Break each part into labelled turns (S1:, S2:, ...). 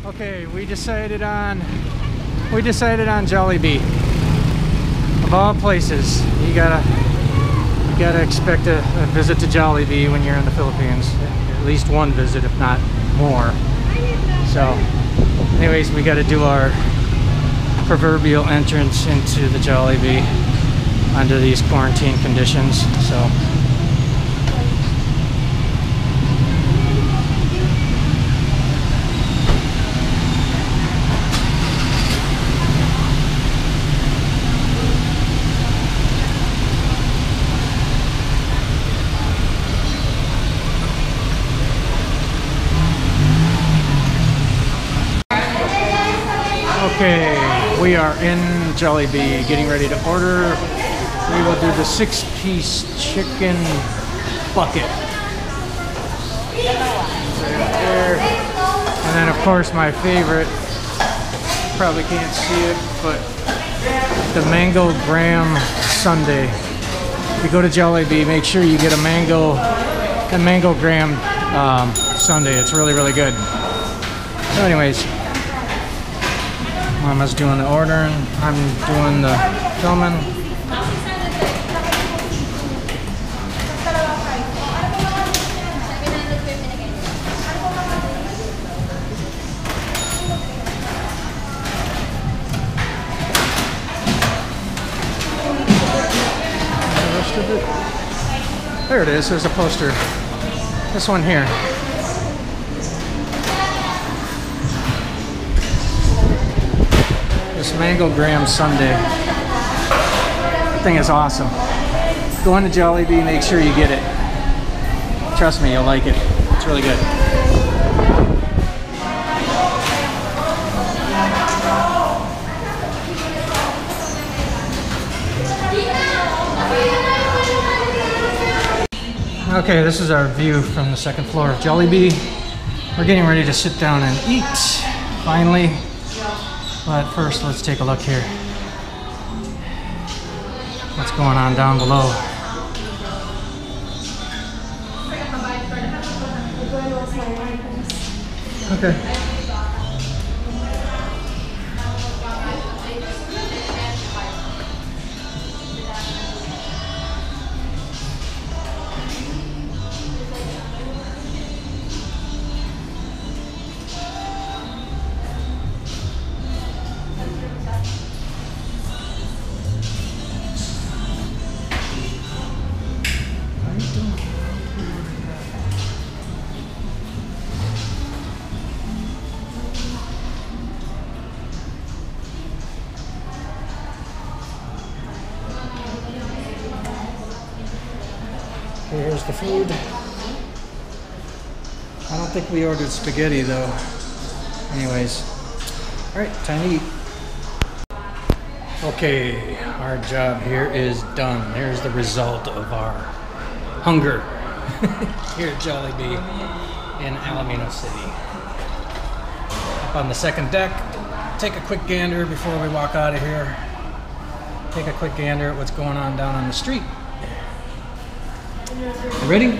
S1: Okay, we decided on Jollibee. Of all places, you gotta expect a visit to Jollibee when you're in the Philippines. At least one visit, if not more. So, anyways, we gotta do our proverbial entrance into the Jollibee under these quarantine conditions. So. Okay, we are in Jollibee, getting ready to order. We will do the 6-piece chicken bucket. Right there. And then of course my favorite, probably can't see it, but the mango graham sundae. If you go to Jollibee, make sure you get a mango graham sundae. It's really, really good. So anyways, Mama's doing the ordering, I'm doing the filming. The rest of it. There it is, there's a poster. This one here. This mango graham sundae. That thing is awesome. Go into Jollibee, make sure you get it. Trust me, you'll like it. It's really good. Okay, this is our view from the second floor of Jollibee. We're getting ready to sit down and eat, finally. But first, let's take a look here. What's going on down below? Okay. Here's the food. I don't think we ordered spaghetti though. Anyways, all right, time to eat. Okay, our job here is done. There's the result of our hunger here at Jollibee in Alaminos City. Up on the second deck, take a quick gander before we walk out of here. Take a quick gander at what's going on down on the street. You ready?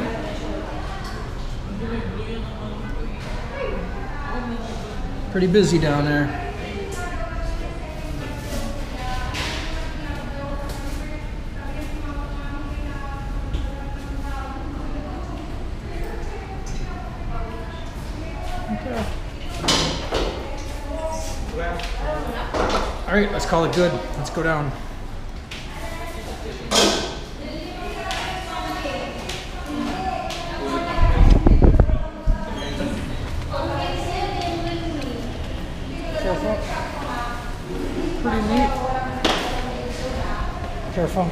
S1: Pretty busy down there. Okay. All right, let's call it good. Let's go down. Careful. Pretty neat. Careful.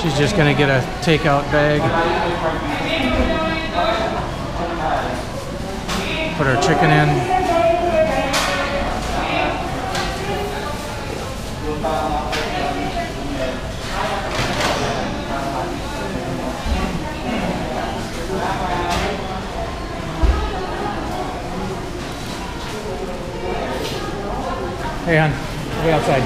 S1: She's just gonna get a takeout bag. Put our chicken in. Hey, hon, wait outside.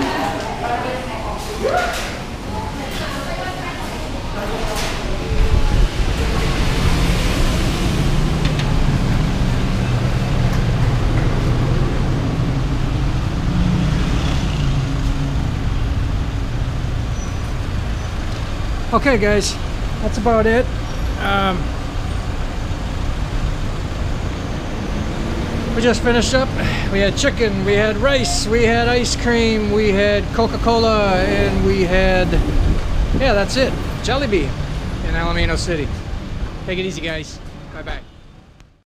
S1: Okay, guys, that's about it. We just finished up. We had chicken, we had rice, we had ice cream, we had Coca-Cola, and we had, yeah, that's it. Jollibee in Alaminos City. Take it easy, guys.